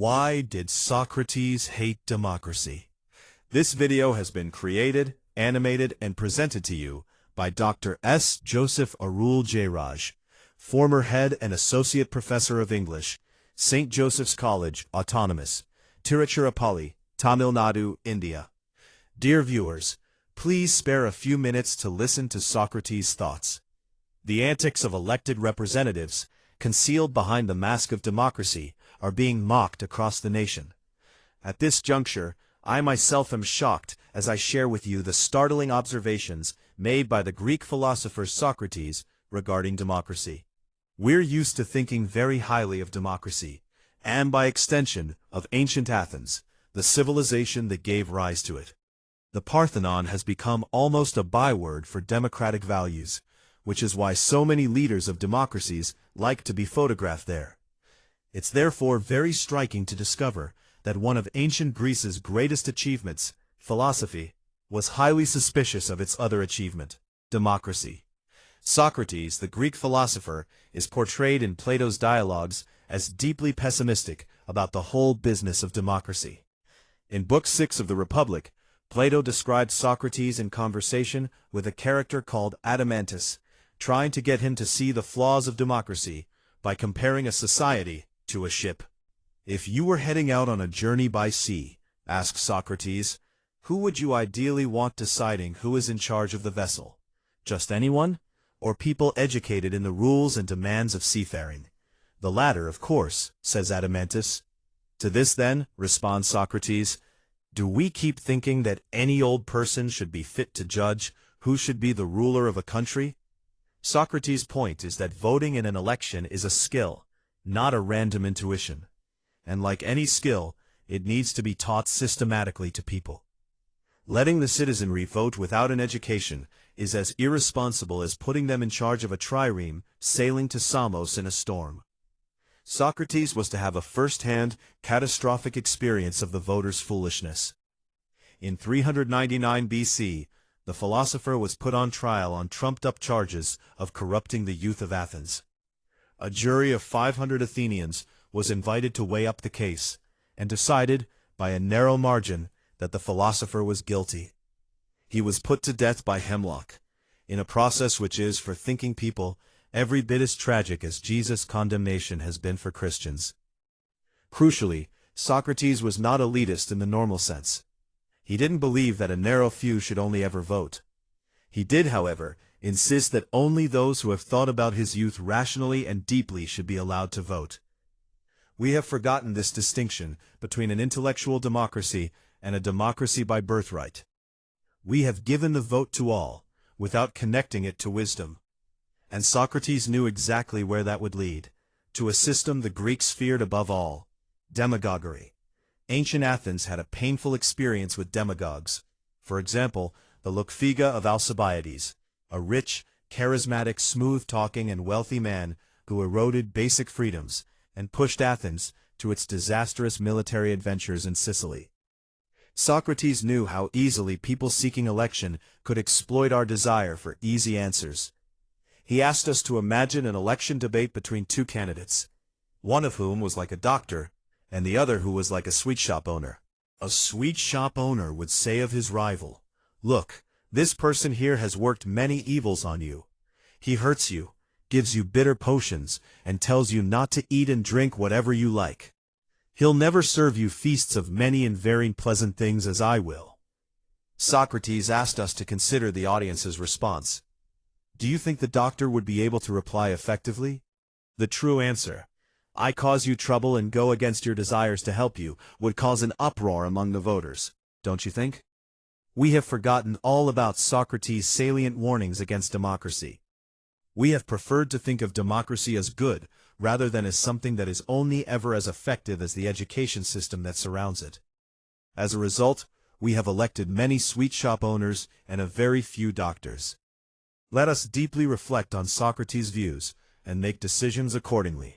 Why did Socrates hate democracy? This video has been created, animated, and presented to you by Dr. S. Joseph Arul Jairaj, former head and associate professor of English, St. Joseph's College, Autonomous, Tiruchirappalli, Tamil Nadu, India. Dear viewers, please spare a few minutes to listen to Socrates' thoughts. The antics of elected representatives, concealed behind the mask of democracy, are being mocked across the nation. At this juncture, I myself am shocked as I share with you the startling observations made by the Greek philosopher Socrates regarding democracy. We're used to thinking very highly of democracy, and by extension, of ancient Athens, the civilization that gave rise to it. The Parthenon has become almost a byword for democratic values, which is why so many leaders of democracies like to be photographed there. It's therefore very striking to discover that one of ancient Greece's greatest achievements, philosophy, was highly suspicious of its other achievement, democracy. Socrates, the Greek philosopher, is portrayed in Plato's dialogues as deeply pessimistic about the whole business of democracy. In Book 6 of the Republic, Plato described Socrates in conversation with a character called Adimantus, trying to get him to see the flaws of democracy by comparing a society to a ship. If you were heading out on a journey by sea, asked Socrates, who would you ideally want deciding who is in charge of the vessel? Just anyone? Or people educated in the rules and demands of seafaring? The latter, of course, says Adimantus. To this then, responds Socrates, do we keep thinking that any old person should be fit to judge who should be the ruler of a country? Socrates' point is that voting in an election is a skill, not a random intuition. And like any skill, it needs to be taught systematically to people. Letting the citizenry vote without an education is as irresponsible as putting them in charge of a trireme sailing to Samos in a storm. Socrates was to have a first-hand, catastrophic experience of the voters' foolishness. In 399 BC, the philosopher was put on trial on trumped-up charges of corrupting the youth of Athens. A jury of 500 Athenians was invited to weigh up the case, and decided, by a narrow margin, that the philosopher was guilty. He was put to death by hemlock, in a process which is, for thinking people, every bit as tragic as Jesus' condemnation has been for Christians. Crucially, Socrates was not elitist in the normal sense. He didn't believe that a narrow few should only ever vote. He did, however, insist that only those who have thought about his youth rationally and deeply should be allowed to vote. We have forgotten this distinction between an intellectual democracy and a democracy by birthright. We have given the vote to all, without connecting it to wisdom. And Socrates knew exactly where that would lead, to a system the Greeks feared above all, demagoguery. Ancient Athens had a painful experience with demagogues. For example, the Luchfiga of Alcibiades, a rich, charismatic, smooth-talking and wealthy man who eroded basic freedoms and pushed Athens to its disastrous military adventures in Sicily. Socrates knew how easily people seeking election could exploit our desire for easy answers. He asked us to imagine an election debate between two candidates, one of whom was like a doctor, and the other who was like a sweet shop owner. A sweet shop owner would say of his rival, "Look, this person here has worked many evils on you. He hurts you, gives you bitter potions, and tells you not to eat and drink whatever you like. He'll never serve you feasts of many and very pleasant things as I will." Socrates asked us to consider the audience's response. Do you think the doctor would be able to reply effectively? The true answer, "I cause you trouble and go against your desires to help you," would cause an uproar among the voters, don't you think? We have forgotten all about Socrates' salient warnings against democracy. We have preferred to think of democracy as good, rather than as something that is only ever as effective as the education system that surrounds it. As a result, we have elected many sweet shop owners and a very few doctors. Let us deeply reflect on Socrates' views and make decisions accordingly.